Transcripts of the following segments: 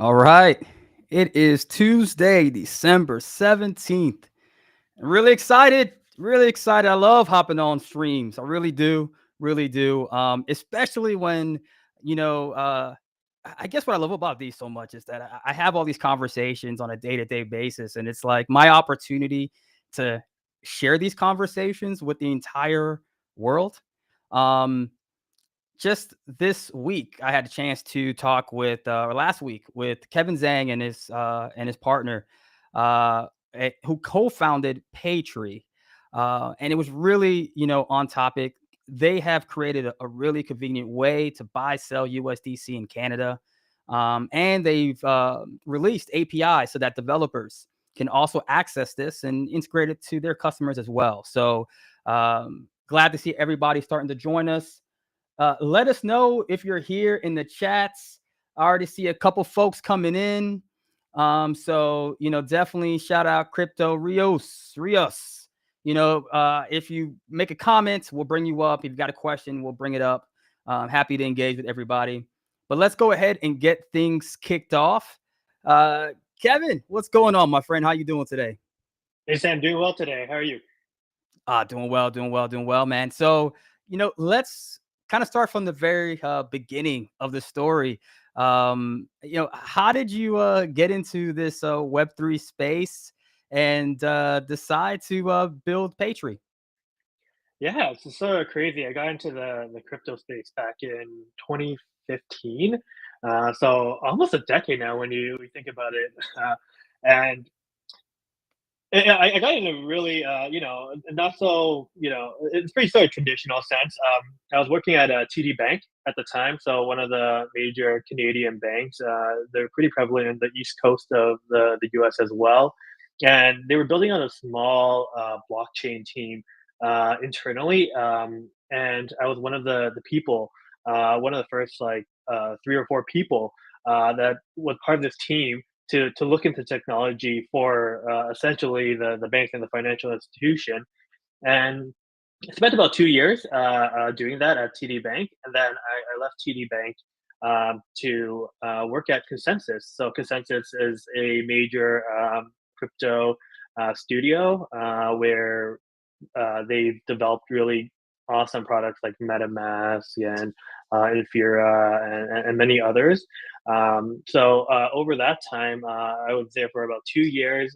All right. It is Tuesday, December 17th. I'm really excited. Really excited. I love hopping on streams. I really do. Really do. Especially when, you know, uh, I guess what I love about these so much is that I have all these conversations on a day to day basis. And it's like my opportunity to share these conversations with the entire world. Um, just this week, I had a chance to talk with, or last week, with Kevin Zhang and his partner, who co-founded Paytrie, and it was really on topic. They have created a really convenient way to buy sell USDC in Canada, and they've released APIs so that developers can also access this and integrate it to their customers as well. So glad to see everybody starting to join us. Let us know if you're here in the chats. I already see a couple folks coming in. So definitely shout out Crypto Rios. If you make a comment, we'll bring you up. If you've got a question, we'll bring it up. Happy to engage with everybody. But let's go ahead and get things kicked off. Uh, Kevin, what's going on, my friend? How you doing today? Hey Sam, doing well today. How are you? Doing well, doing well, doing well, man. So, let's kind of start from the very beginning of the story. How did you get into this Web3 space and decide to build Paytree? Yeah, it's sort of crazy. I got into the crypto space back in 2015, so almost a decade now when you think about it. And I got in a really, not so, it's pretty sort of traditional sense. I was working at a TD Bank at the time, so one of the major Canadian banks. They're pretty prevalent in the east coast of the US as well. And they were building on a small blockchain team internally. And I was one of the people, one of the first three or four people that was part of this team to look into technology for essentially the banks and the financial institution. And I spent about 2 years doing that at TD Bank, and then I left TD Bank to work at Consensus. So Consensus is a major crypto studio where they've developed really awesome products like MetaMask and Infura and many others. So over that time, I was there for about 2 years,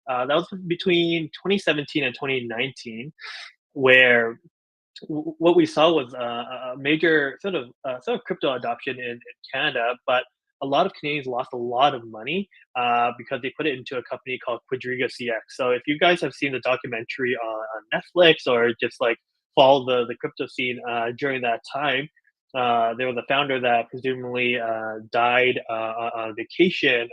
and that was between 2017 and 2019, where what we saw was a major sort of crypto adoption in Canada, but a lot of Canadians lost a lot of money because they put it into a company called Quadriga CX. So if you guys have seen the documentary on Netflix or just like follow the crypto scene during that time, there was a founder that presumably died on vacation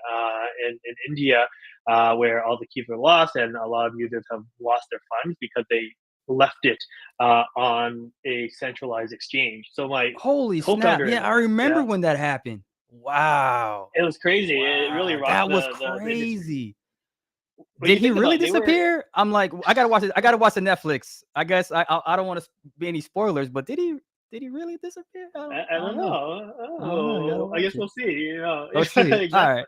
in India, where all the keys were lost, and a lot of users have lost their funds because they left it on a centralized exchange. So my Holy snap! co-founder and Yeah, I I, remember yeah, when that happened. Wow, it was crazy. It really wow, rocked that was the industry. crazy. When Did you he think really about it, they were. disappear? I'm like, I gotta watch it. I gotta watch the Netflix. I guess I don't want to be any spoilers, but did he really disappear? I I don't don't know. know. I don't know. I gotta I watch guess it. we'll see. Let's see. All Exactly. right.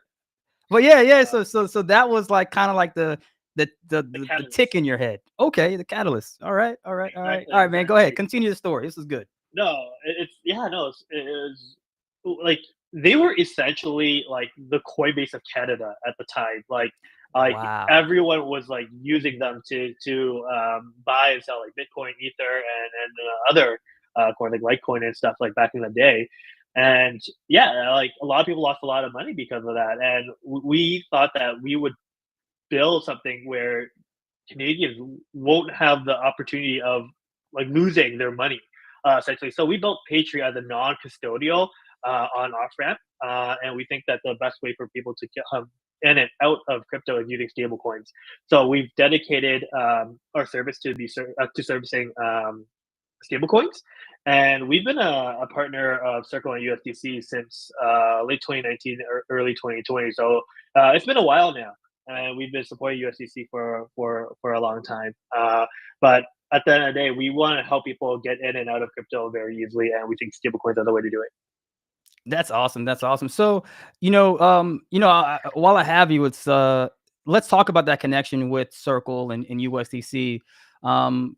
But yeah, yeah. Uh, So that was like kind of like the the tick catalyst. in your head. Okay, the catalyst. All right, all right, all right, Exactly. all right, man. Go ahead. Exactly. Continue the story. This is good. No, it's yeah, no, it was like they were essentially like the Coinbase of Canada at the time. Like Wow. everyone was like using them to buy and sell like Bitcoin, Ether, and other coin like Litecoin and stuff like back in the day. And yeah, like a lot of people lost a lot of money because of that. And we thought that we would build something where Canadians won't have the opportunity of like losing their money, essentially. So we built Paytrie as a non-custodial on off ramp, and we think that the best way for people to get in and out of crypto is using stable coins. So we've dedicated our service to servicing stable coins, and we've been a partner of Circle and USDC since late 2019 or early 2020. So it's been a while now, and we've been supporting USDC for a long time. But at the end of the day, we want to help people get in and out of crypto very easily, and we think stablecoins are the way to do it. That's awesome. That's awesome. So, while I have you, it's let's talk about that connection with Circle and USDC.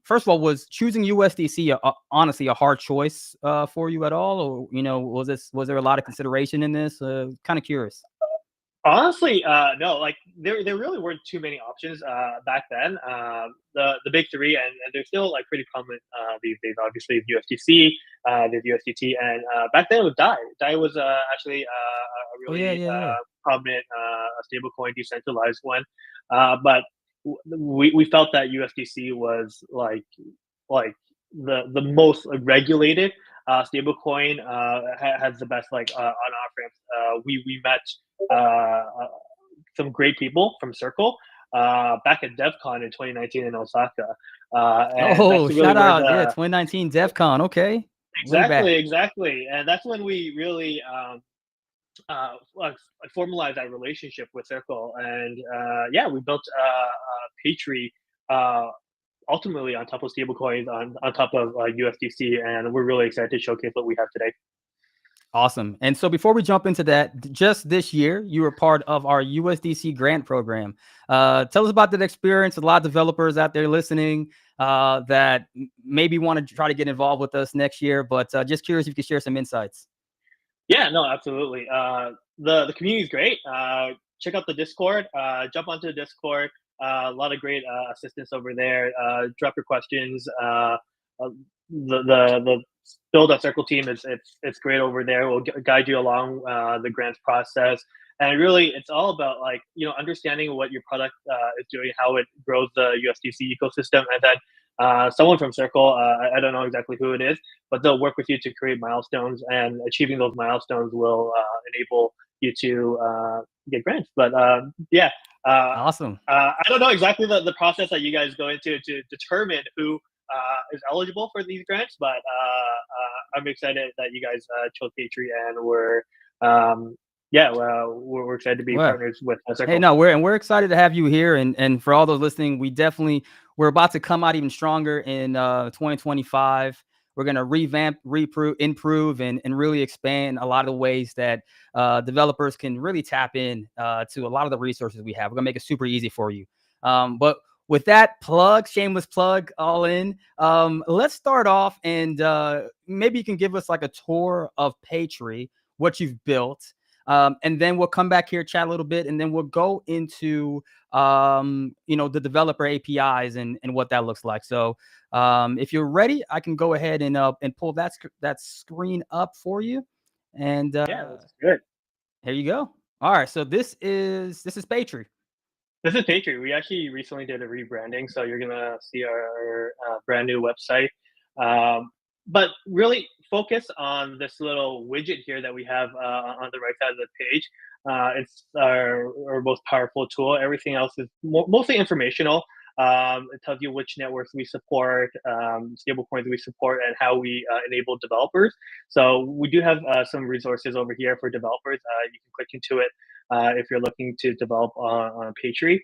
First of all, was choosing USDC honestly a hard choice for you at all, or was there a lot of consideration in this? Kind of curious. Honestly, no, like there really weren't too many options back then. The big three, and they're still like pretty common these days. Obviously, USDC, there's USDT, and back then it was Dai. Dai was actually a Oh yeah, really yeah, yeah. prominent stablecoin, decentralized one. But we felt that USDC was like the most regulated stablecoin. Has the best like on off ramps. We met uh, some great people from Circle back at DevCon in 2019 in Osaka, and Oh, that's really shout where out. Yeah, the 2019 DEF CON. Okay. Way back. exactly, and that's when we really like formalized that relationship with Circle, and yeah, we built Paytrie. Uh, Ultimately, on top of stablecoins, on top of USDC, and we're really excited to showcase what we have today. Awesome. And so before we jump into that, just this year, you were part of our USDC grant program. Tell us about that experience. A lot of developers out there listening that maybe want to try to get involved with us next year, but just curious if you could share some insights. Yeah, no, absolutely. The community is great. Check out the Discord. Jump onto the Discord. A lot of great assistance over there. Drop your questions. Uh, the build a circle team is it's great over there. We'll guide you along the grants process. And really, it's all about like understanding what your product is doing, how it grows the USDC ecosystem, and then someone from Circle. I don't know exactly who it is, but they'll work with you to create milestones, and achieving those milestones will enable you to get grants. But yeah, uh, Awesome. I don't know exactly the process that you guys go into to determine who is eligible for these grants, but I'm excited that you guys chose Paytree, and yeah, well, we're excited to be Well, partners with hey, Circle. no, we're excited to have you here, and for all those listening, we're about to come out even stronger in 2025. We're gonna revamp, improve, and really expand a lot of the ways that developers can really tap in to a lot of the resources we have. We're gonna make it super easy for you. But with that shameless plug, all in. Let's start off, and maybe you can give us like a tour of Paytree, what you've built. And then we'll come back here, chat a little bit, and then we'll go into the developer APIs and what that looks like. So if you're ready, I can go ahead and pull that screen up for you. And Yeah, that's good. here you go. All right, so this is Paytree. This is Paytrie. We actually recently did a rebranding, so you're gonna see our brand new website. But really focus on this little widget here that we have on the right side of the page. It's our most powerful tool. Everything else is mostly informational. It tells you which networks we support, stablecoins we support, and how we enable developers. So we do have some resources over here for developers. You can click into it if you're looking to develop on Paytree.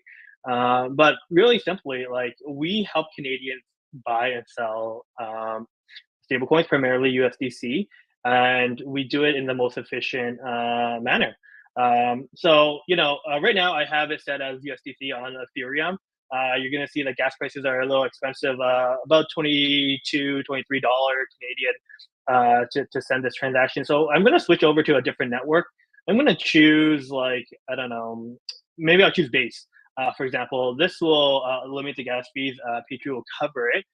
But really simply, like we help Canadians buy and sell stablecoins, primarily USDC, and we do it in the most efficient manner. Right now I have it set as USDC on Ethereum. You're going to see the gas prices are a little expensive, about $22, $23 Canadian to send this transaction. So I'm going to switch over to a different network. I'm going to choose like, I don't know, maybe I'll choose base. For example, this will limit the gas fees. Paytree will cover it.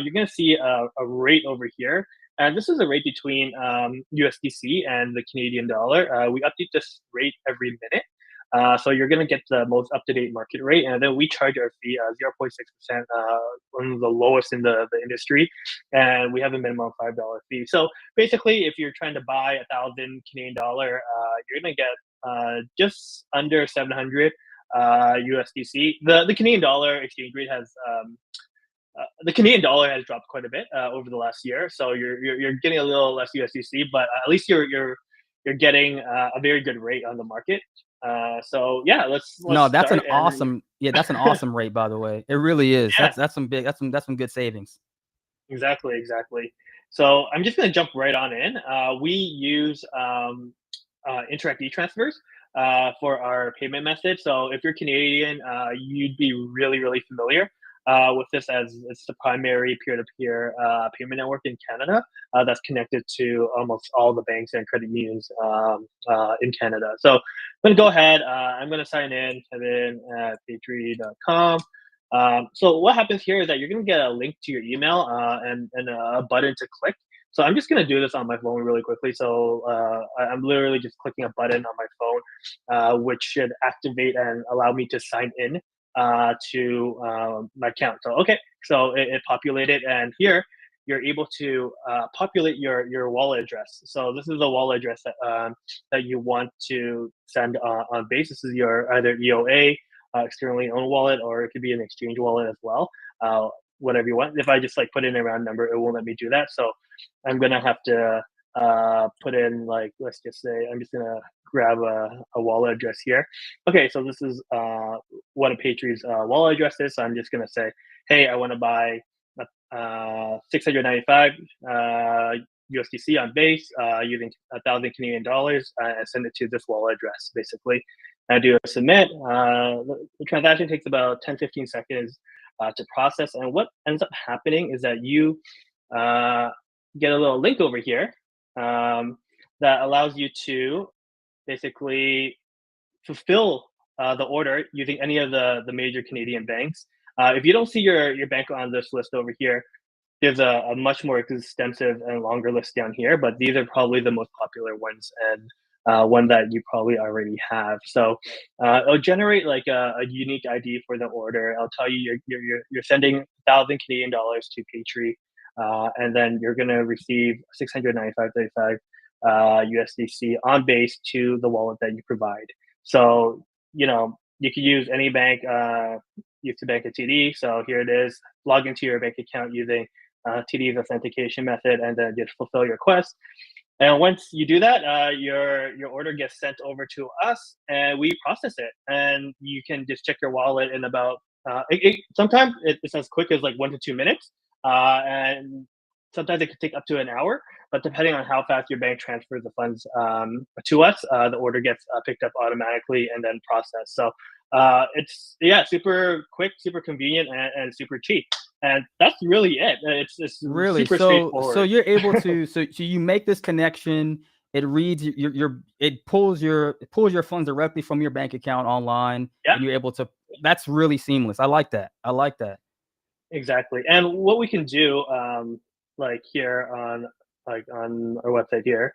You're going to see a rate over here. And this is a rate between USDC and the Canadian dollar. We update this rate every minute. So you're going to get the most up-to-date market rate. And then we charge our fee 0.6%, one of the lowest in the industry. And we have a minimum $5 fee. So basically, if you're trying to buy 1,000 Canadian dollar, you're going to get just under 700 USDC. The Canadian dollar exchange rate has the Canadian dollar has dropped quite a bit over the last year, so you're getting a little less USDC, but at least you're getting a very good rate on the market. So yeah, let's No, that's an start and awesome, yeah, that's an awesome rate, by the way. It really is. yeah, That's some good savings. exactly. So I'm just going to jump right on in. We use Interact e-transfers for our payment method. So if you're Canadian, you'd be really, really familiar with this, as it's the primary peer-to-peer payment network in Canada that's connected to almost all the banks and credit unions in Canada. So I'm going to go ahead. I'm going to sign in, type in at paytrie.com. So what happens here is that you're going to get a link to your email and a button to click. So I'm just going to do this on my phone really quickly. So I'm literally just clicking a button on my phone, which should activate and allow me to sign in to my account. So okay, so it populated, and here you're able to populate your wallet address. So this is the wallet address that you want to send on base. This is your either EOA, externally owned wallet, or it could be an exchange wallet as well. Whatever you want. If I just like put in a round number, it won't let me do that. So I'm gonna have to put in, like, let's just say I'm just gonna grab a wallet address here. Okay, so this is what a Patrie's wallet address is. So I'm just gonna say, hey, I want to buy 695 USDC on base using 1,000 Canadian dollars, and send it to this wallet address, basically. I do a submit. The transaction takes about 10-15 seconds to process. And what ends up happening is that you get a little link over here that allows you to basically fulfill the order using any of the major Canadian banks. If you don't see your bank on this list over here, there's a much more extensive and longer list down here, but these are probably the most popular ones, and one that you probably already have. So it'll generate like a unique ID for the order. I'll tell you you're sending 1,000 Canadian dollars to Paytrie, and then you're gonna receive 695.35 USDC on base to the wallet that you provide. So you can use any bank. Used to bank at TD, so here it is. Log into your bank account using TD's authentication method, and then just fulfill your request. And once you do that, your order gets sent over to us, and we process it. And you can just check your wallet in about sometimes it's as quick as like 1 to 2 minutes, and sometimes it could take up to an hour. But depending on how fast your bank transfers the funds to us, the order gets picked up automatically and then processed. So it's super quick, super convenient, and super cheap. And that's really it. It's Really? super So straightforward. you're able to so you make this connection. It reads it pulls your funds directly from your bank account online, Yeah, and you're able to. That's really seamless. I like that. I like that. exactly. And what we can do, like here on our website here,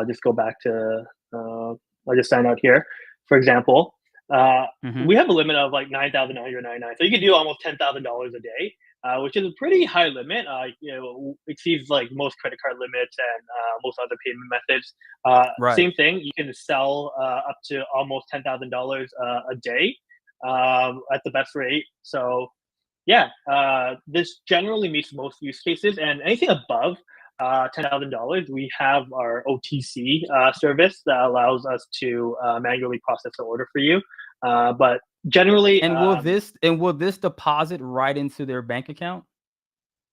just go back to. I'll just sign out here. For example, uh, Hmm. we have a limit of like 9,999, so you can do almost $10,000 a day, which is a pretty high limit. Exceeds like most credit card limits and most other payment methods. Right. Same thing, you can sell up to almost $10,000 a day at the best rate. So yeah, this generally meets most use cases, and anything above $10,000, we have our OTC service that allows us to manually process the order for you. But generally, And will this deposit right into their bank account?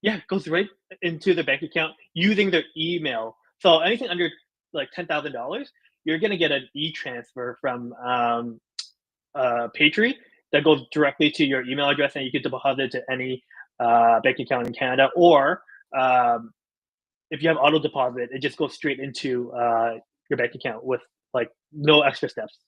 yeah, it goes right into the bank account using their email. So anything under like $10,000, you're gonna get an e-transfer from Paytrie that goes directly to your email address, and you can deposit to any bank account in Canada. Or um, if you have auto deposit, it just goes straight into your bank account with like no extra steps.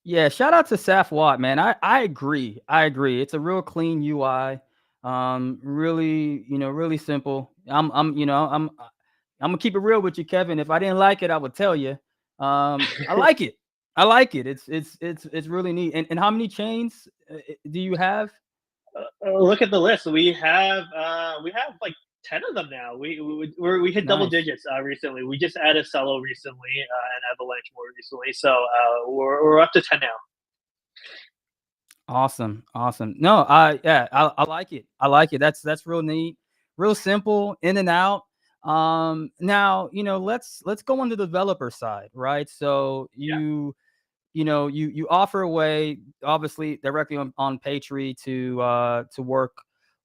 Yeah, shout out to Saf Watt, man. I agree. I agree. It's a real clean UI. Really, really simple. I'm gonna keep it real with you, Kevin. If I didn't like it, I would tell you. I like it. I like it. It's really neat. And how many chains do you have? Look at the list. We have like 10 of them now. We hit double Nice. digits recently. We just added Cello recently and Avalanche more recently. So we're up to 10 now. Awesome. Awesome. No, I like it. I like it. That's real neat, real simple, in and out. Now, let's go on the developer side, right? So Yeah. you offer a way, obviously directly on Paytree to work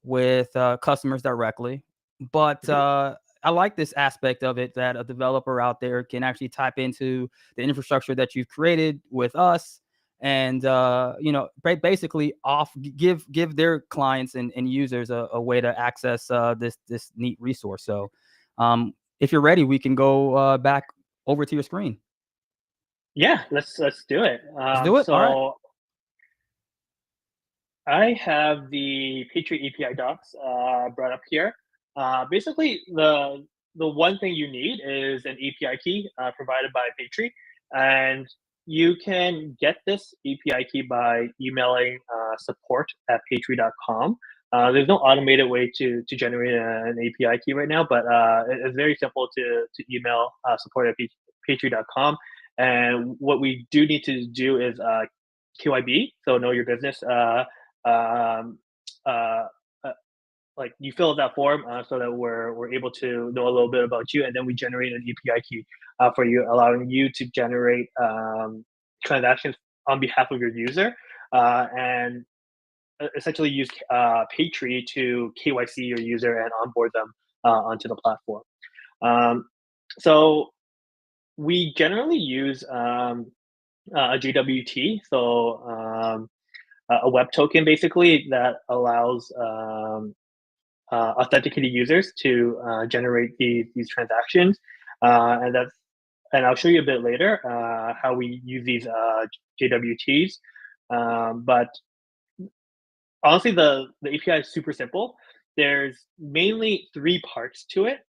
with customers directly. But Mhm. I like this aspect of it, that a developer out there can actually tap into the infrastructure that you've created with us, and basically give their clients and users a way to access this neat resource. So if you're ready, we can go back over to your screen. Yeah, let's do it. Let's do it. All right. So I have the Paytrie API docs brought up here. Basically, the one thing you need is an API key provided by Paytrie, and you can get this API key by emailing support@paytrie.com. There's no automated way to generate an API key right now, but it's very simple to email support@paytrie.com. And what we do need to do is KYB, so know your business. Um, uh, uh, like you fill out that form so that we're able to know a little bit about you, and then we generate an API key for you, allowing you to generate transactions on behalf of your user, and essentially use Paytree to KYC your user and onboard them onto the platform. Um, so we generally use a JWT, so a web token basically that allows authenticated users to generate these transactions, and I'll show you a bit later how we use these JWTs. But honestly, the API is super simple. There's mainly three parts to it.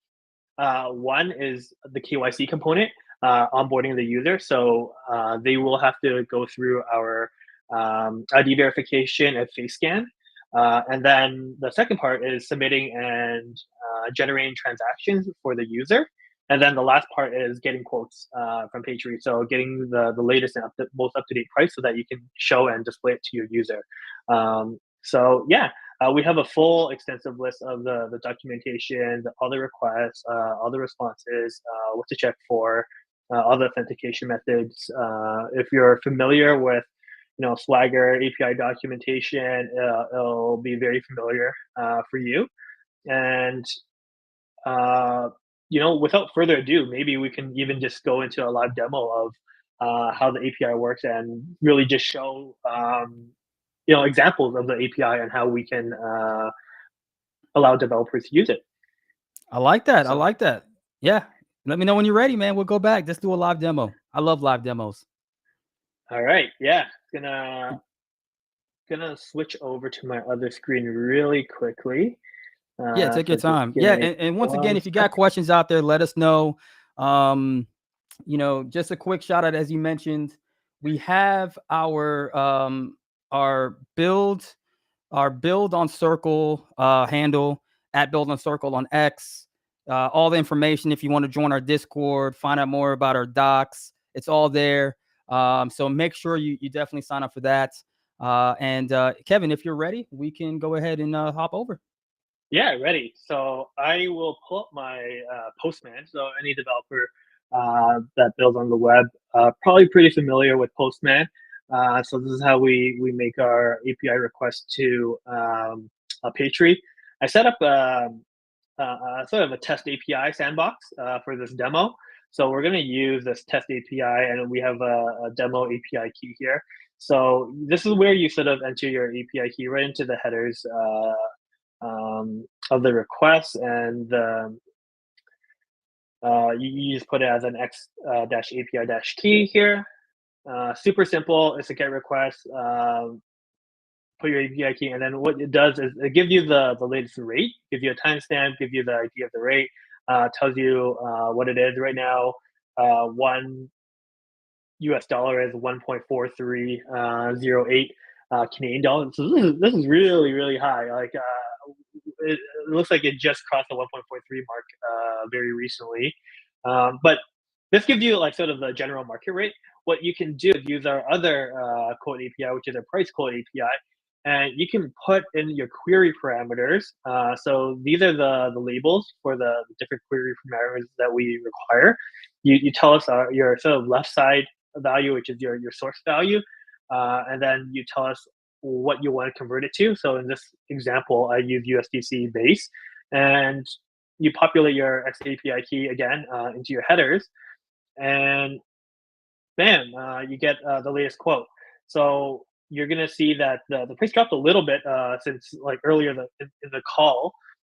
One is the KYC component, onboarding the user. So they will have to go through our ID verification and face scan. And then the second part is submitting and generating transactions for the user. And then the last part is getting quotes from Paytree. So getting the latest and most up to date price so that you can show and display it to your user. So yeah, we have a full extensive list of the documentation, all the requests, all the responses, what to check for, all the authentication methods. If you're familiar with Swagger API documentation, it'll be very familiar for you. And without further ado, maybe we can even just go into a live demo of how the API works and really just show examples of the API and how we can allow developers to use it. I like that. I So, like that. Yeah. Let me know when you're ready, man. We'll go back. Let's do a live demo. I love live demos. all right, yeah, gonna switch over to my other screen really quickly. Yeah, take your So just time. give Yeah, me and once again, one if you got sec. questions out there, let us know. Um, just a quick shout out, as you mentioned, we have our build on Circle handle at build on Circle on X. All the information if you want to join our Discord, find out more about our docs, it's all there. So make sure you definitely sign up for that. And Kevin, if you're ready, we can go ahead and hop over. Yeah, ready. So I will pull up my Postman. So any developer that builds on the web, probably pretty familiar with Postman. So this is how we make our API request to Paytree. I set up sort of a test API sandbox for this demo. So we're going to use this test API, and we have a demo API key here. So this is where you sort of enter your API key right into the headers of the request, and you just put it as an x dash API dash key here. Super simple. It's a GET request. Put your API key, and then what it does is it gives you the latest rate, gives you a timestamp, gives you the ID of the rate, tells you what it is right now. $1 is 1.4308 Canadian dollars. So this is really really high. Like it looks like it just crossed the 1.43 mark very recently. But this gives you like sort of the general market rate. What you can do is use our other quote API, which is a price quote API, and you can put in your query parameters. So these are the labels for the different query parameters that we require. You tell us your sort of left side value, which is your source value, and then you tell us what you want to convert it to. So in this example, I use USDC base, and you populate your XAPI key again into your headers, and bam, you get the latest quote. So you're gonna see that the price dropped a little bit since like earlier in the call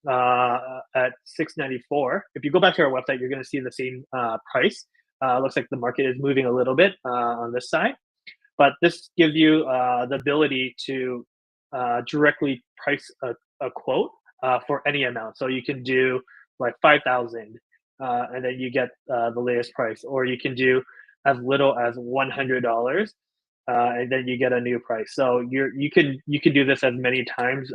at 694. If you go back to our website, you're gonna see the same price. Looks like the market is moving a little bit on this side, but this gives you the ability to directly price a quote for any amount. So you can do like 5,000, and then you get the latest price, or you can do as little as $100, and then you get a new price. So you can do this as many times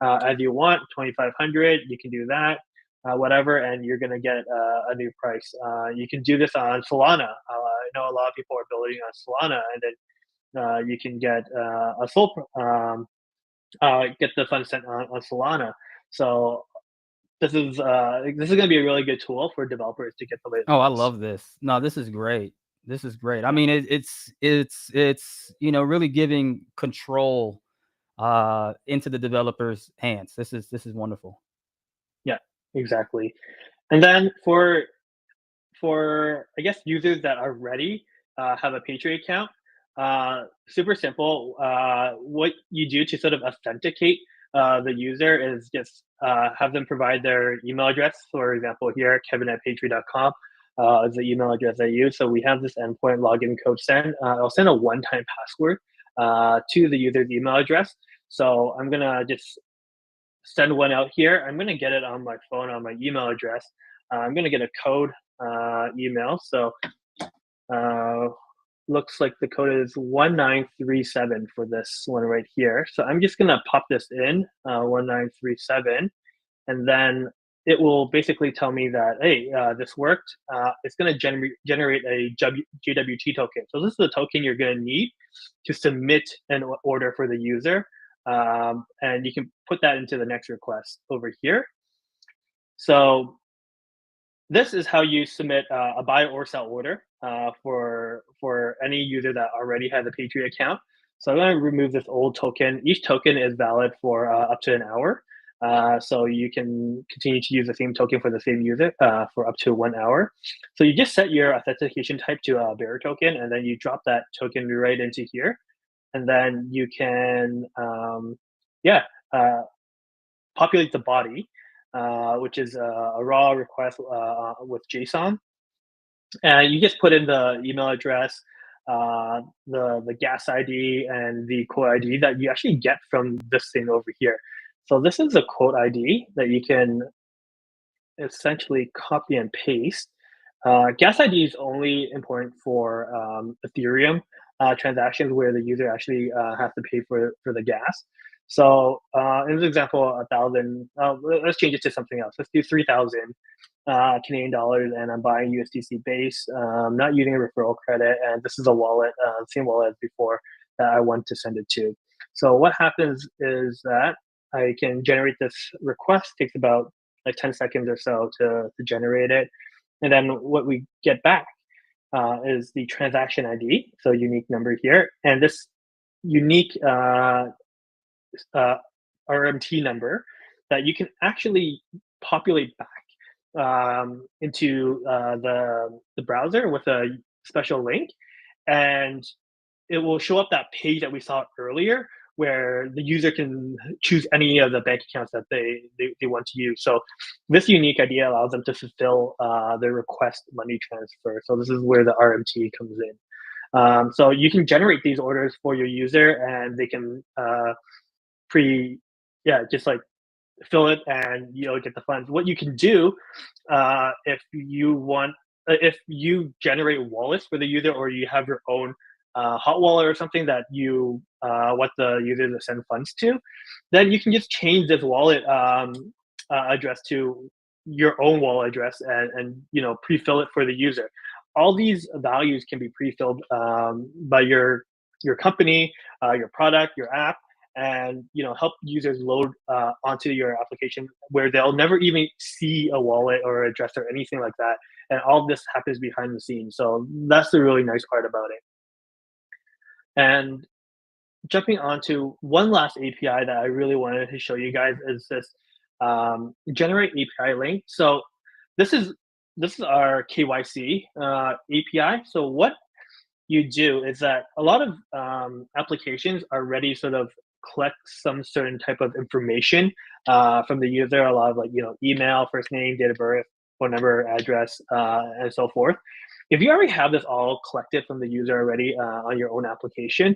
as you want. 2,500, you can do that. Whatever, and you're gonna get a new price. You can do this on Solana. I know a lot of people are building on Solana, and then you can get a full get the funds sent on Solana. So this is going to be a really good tool for developers to get the latest Oh, I price. love this. No, this is great. This is great. I Yeah, mean, it's really giving control into the developers' hands. This is wonderful. yeah, exactly. And then for I guess users that are ready have a Paytrie account. Super simple. What you do to sort of authenticate the user is just have them provide their email address. For example, here, kevin@paytrie.com is the email address I use. So we have this endpoint login code send. I'll send a one-time password to the user's email address. So I'm going to just send one out here. I'm going to get it on my phone on my email address. I'm going to get a code email. So uh, looks like the code is 1937 for this one right here. So I'm just going to pop this in 1937, and then it will basically tell me that, hey, this worked. It's going to generate a JWT token. So this is the token you're going to need to submit an order for the user. And you can put that into the next request over here. So this is how you submit a buy or sell order for any user that already has a Paytrie account. So I'm going to remove this old token. Each token is valid for up to an hour. So you can continue to use the same token for the same user for up to 1 hour. So you just set your authentication type to a bearer token, and then you drop that token right into here. And then you can, yeah, populate the body, which is a raw request with JSON. And you just put in the email address, the gas ID, and the quote ID that you actually get from this thing over here. So this is a quote ID that you can essentially copy and paste. Gas ID is only important for Ethereum transactions where the user actually has to pay for the gas. So in this example, 1,000. Let's change it to something else. Let's do 3,000 Canadian dollars, and I'm buying USDC base. Not using a referral credit, and this is a wallet, same wallet as before that I want to send it to. So what happens is that I can generate this request. Takes about like 10 seconds or so to generate it. And then what we get back is the transaction ID, so unique number here. And this unique uh, RMT number that you can actually populate back into the browser with a special link. And it will show up that page that we saw earlier where the user can choose any of the bank accounts that they want to use. So this unique idea allows them to fulfill their request money transfer. So this is where the RMT comes in. So you can generate these orders for your user, and they can just like fill it, and get the funds. What you can do if you want, if you generate wallets for the user, or you have your own hot wallet or something that you want the user to send funds to, then you can just change this wallet address to your own wallet address, and pre-fill it for the user. All these values can be pre-filled by your company, your product, your app, and help users load onto your application where they'll never even see a wallet or address or anything like that. And all this happens behind the scenes. So that's the really nice part about it. And jumping onto one last API that I really wanted to show you guys is this generate API link. So this is this is our KYC API. So what you do is that a lot of applications already sort of collect some certain type of information from the user. A lot of like email, first name, date of birth, phone number, address, and so forth. If you already have this all collected from the user already on your own application,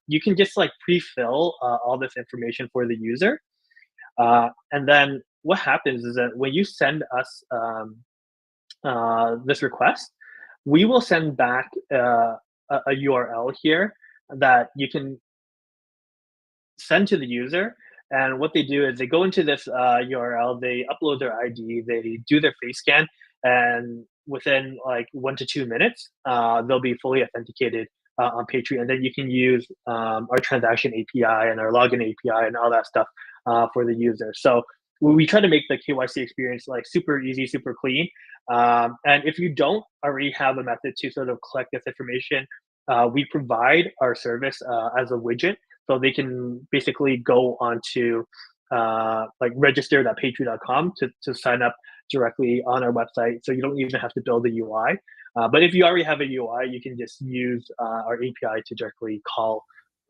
you can just like pre-fill all this information for the user, and then what happens is that when you send us this request, we will send back a URL here that you can send to the user. And what they do is they go into this URL, they upload their ID, they do their face scan, and within like 1 to 2 minutes, they'll be fully authenticated on Paytrie. And then you can use our transaction API and our login API and all that stuff for the user. So we try to make the KYC experience like super easy, super clean. And if you don't already have a method to sort of collect this information, we provide our service as a widget, so they can basically go onto like register.paytree.com to sign up directly on our website. So you don't even have to build a UI. But if you already have a UI, you can just use our API to directly call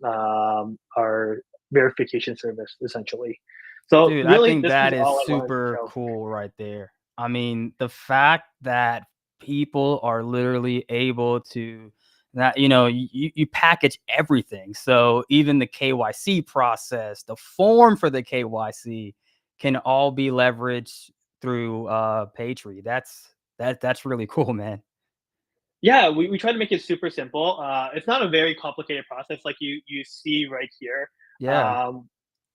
our verification service, essentially. So Dude, I really, think this is that is all I wanted to super show. cool right there. I mean, the fact that people are literally able to that you package everything. So even the KYC process, the form for the KYC can all be leveraged through Paytree. That's really cool, man. Yeah, we try to make it super simple. It's not a very complicated process, like you see right here. Yeah. Um,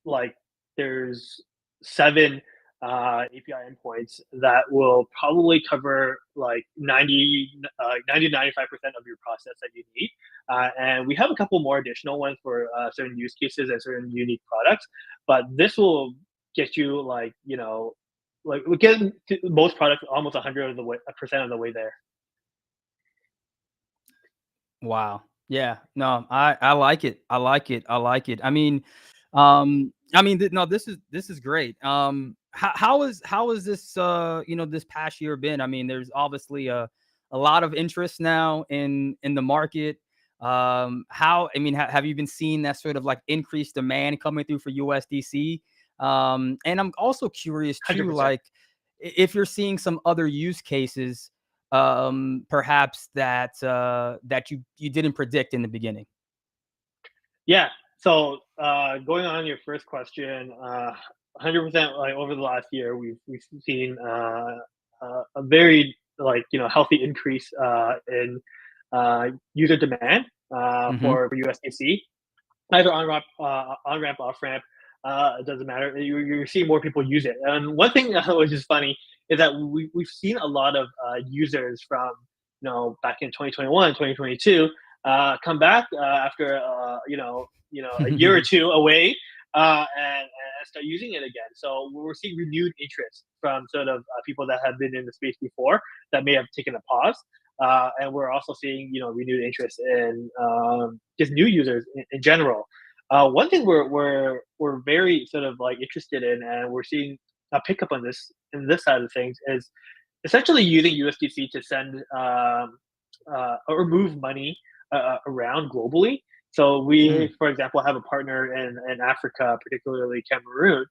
like there's 7 API endpoints that will probably cover like 95% of your process that you need. And we have a couple more additional ones for certain use cases and certain unique products. But this will get you like like we get to most products almost 100 of the way percent of the way there. Wow. Yeah. No, I like it. I like it. I like it. No, this is great. How is this this past year been? I mean, there's obviously a lot of interest now in the market. Have you been seeing that sort of like increased demand coming through for USDC? And I'm also curious too, 100%. like if you're seeing some other use cases perhaps that you didn't predict in the beginning. Yeah. So going on your first question, 100% like over the last year, we've seen a very like healthy increase in user demand Hmm. for USDC, either on ramp, off ramp. It doesn't matter. You're seeing more people use it. And one thing which is funny is that we've seen a lot of users from back in 2021, 2022 come back after a year or two away and start using it again. So we're seeing renewed interest from sort of people that have been in the space before that may have taken a pause. And we're also seeing renewed interest in just new users in general. One thing we're very sort of like interested in, and we're seeing a pickup on this in this side of things, is essentially using USDC to send or move money around globally. So Mm. we, for example, have a partner in Africa, particularly Cameroon,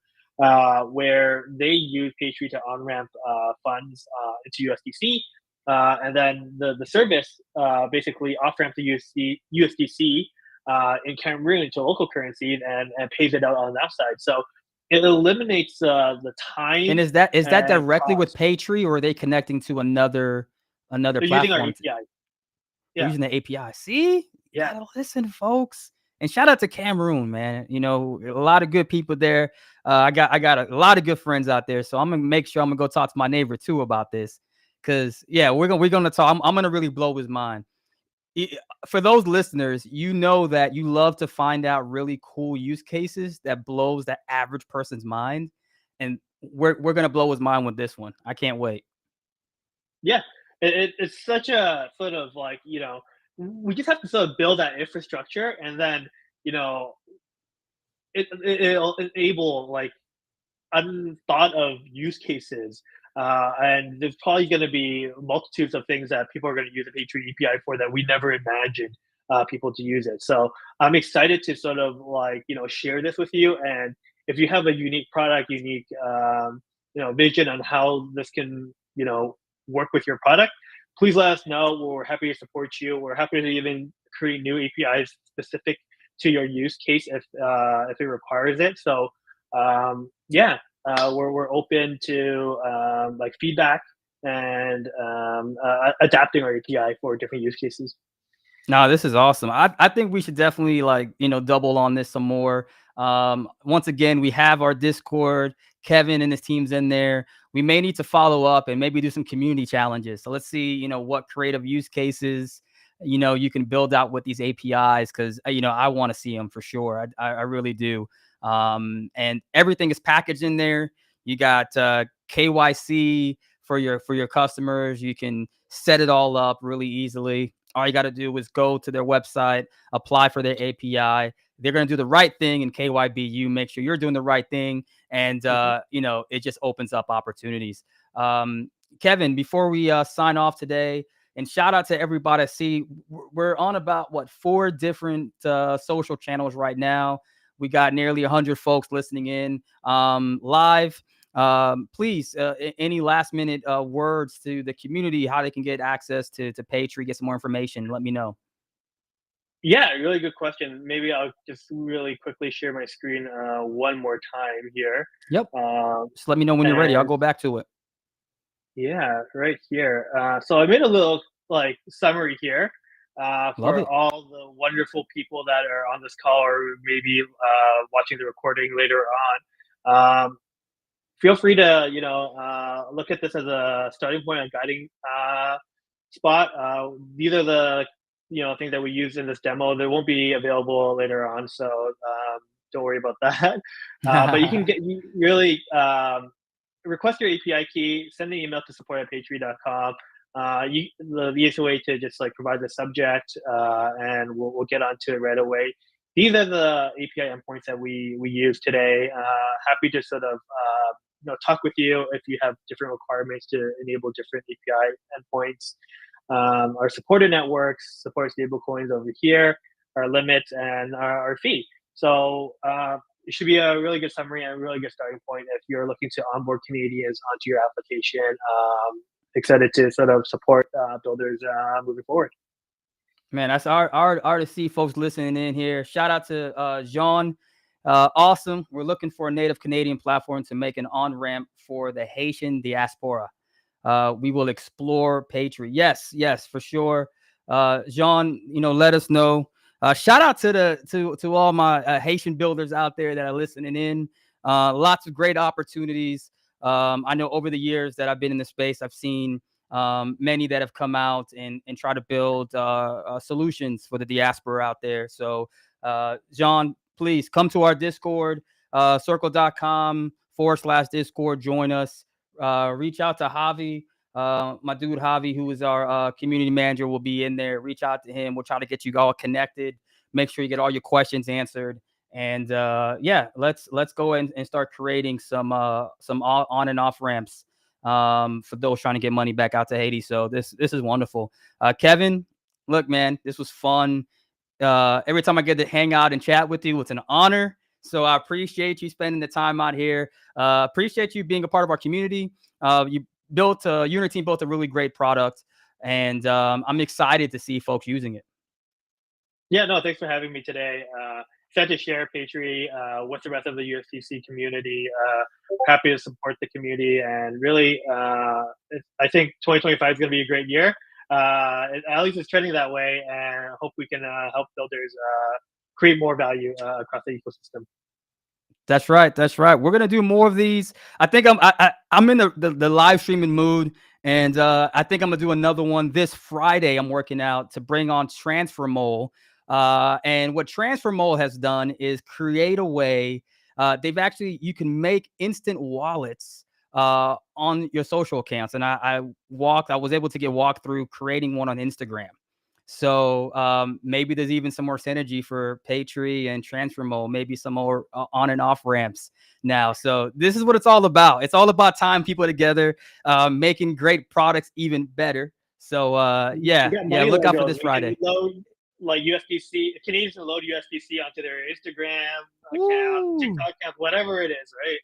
where they use Paytree to on-ramp funds into USDC, and then the service basically off-ramp the USDC in Cameroon to local currency and pays it out on that side. So it eliminates the And time is that and directly with cost. Paytree, or are they connecting to another They're using our platform? API. They're Yeah, using the API. See, you yeah, gotta listen, folks. And shout out to Cameroon, man. A lot of good people there. I got a lot of good friends out there. So I'm gonna make sure I'm gonna go talk to my neighbor too about this. Cause yeah, we're gonna talk. I'm gonna really blow his mind. I- For those listeners, that you love to find out really cool use cases that blows the average person's mind. And we're gonna blow his mind with this one. I can't wait. yeah. It's such a sort of like we just have to sort of build that infrastructure, and then you know it'll enable like unthought of use cases. And there's probably going to be multitudes of things that people are going to use the Paytrie API for that we never imagined people to use it. So I'm excited to sort of like, share this with you. And if you have a unique product, unique, vision on how this can, work with your product, please let us know. We're happy to support you. We're happy to even create new APIs specific to your use case if it requires it. So yeah, we're open to like feedback and adapting our API for different use cases. No, this is awesome. I think we should definitely like, double on this some more. Once again, we have our Discord. Kevin and his team's in there. We may need to follow up and maybe do some community challenges. So let's see, what creative use cases, you can build out with these APIs because, I want to see them for sure. I really do. And everything is packaged in there. You got KYC for your customers. You can set it all up really easily. All you got to do is go to their website, apply for their API. They're going to do the right thing in KYBU. Make sure you're doing the right thing. And, Mhm. it just opens up opportunities. Kevin, before we sign off today, and shout out to everybody. I see we're on about, 4 different social channels right now. We got nearly 100 folks listening in live. Please, any last minute words to the community, how they can get access to Paytrie, get some more information, let me know. Yeah, really good question. Maybe I'll just really quickly share my screen one more time here. Yep. Um, Just let me know when you're ready. I'll and go back to it. yeah, right here. So I made a little like summary here Love for it. all the wonderful people that are on this call or maybe watching the recording later on. Feel free to look at this as a starting point, a guiding spot. These are the things that we use in this demo. They won't be available later on, so don't worry about that. But you can get you really request your API key, send an email to support@paytree.com. The easiest way to just like provide the subject, and we'll get onto it right away. These are the API endpoints that we use today. Happy to sort of talk with you if you have different requirements to enable different API endpoints. Our supported networks supports stablecoins over here, our limits, and our fee. So it should be a really good summary and a really good starting point if you're looking to onboard Canadians onto your application. Excited to sort of support builders moving forward. Man, that's our to see folks listening in here. Shout out to Zhang. Awesome. We're looking for a native Canadian platform to make an on ramp for the Haitian diaspora. We will explore Paytrie. Yes, yes, for sure. Jean, let us know. Shout out to all my Haitian builders out there that are listening in. Lots of great opportunities. I know over the years that I've been in the space, I've seen many that have come out and try to build solutions for the diaspora out there. So, Jean, please come to our Discord, circle.com/Discord. Join us. Reach out to Javi, my dude Javi, who is our community manager, will be in there. Reach out to him. We'll try to get you all connected. Make sure you get all your questions answered. And yeah, let's go and start creating some on and off ramps for those trying to get money back out to Haiti. So this is wonderful. Kevin, look, man, this was fun. Every time I get to hang out and chat with you, it's an honor. So I appreciate you spending the time out here. Appreciate you being a part of our community. You built Unity team built a really great product, and I'm excited to see folks using it. Yeah, no, thanks for having me today. Excited to share Paytrie with the rest of the USDC community. Happy to support the community, and really, I think 2025 is going to be a great year. At least it's trending that way, and I hope we can help builders create more value across the ecosystem. That's right. That's right. We're gonna do more of these. I think I'm in the live streaming mood, and I think I'm gonna do another one this Friday. I'm working out to bring on Transfer Mole. And what Transfer Mole has done is create a way. You can make instant wallets on your social accounts, and I was able to get walked through creating one on Instagram. So maybe there's even some more synergy for Paytrie and TransferMo, maybe some more on and off ramps now. So this is what it's all about. It's all about tying people together, making great products even better. So We yeah, got yeah, money look out for logos. this We can Friday. load like USDC. Canadians can load USDC onto their Instagram account, Woo! TikTok account, whatever it is, right?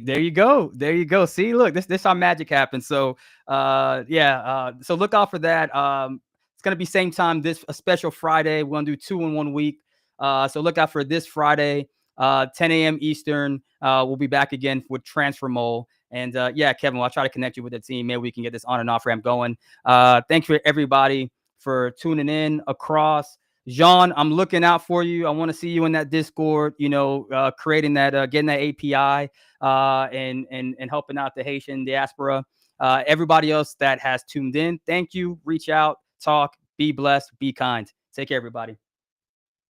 There you go. There you go. See, look, this how magic happens. So yeah, so look out for that. It's gonna be same time this a special Friday. We're gonna do 2 in 1 week. So look out for this Friday, 10 a.m. Eastern. We'll be back again with Transfer Mole. And yeah, Kevin, I'll try to connect you with the team. Maybe we can get this on and off ramp going. Thanks for everybody for tuning in across. Zhang, I'm looking out for you. I want to see you in that Discord, creating that, getting that API, and helping out the Haitian diaspora. Everybody else that has tuned in, thank you. Reach out, talk, be blessed, be kind. Take care, everybody.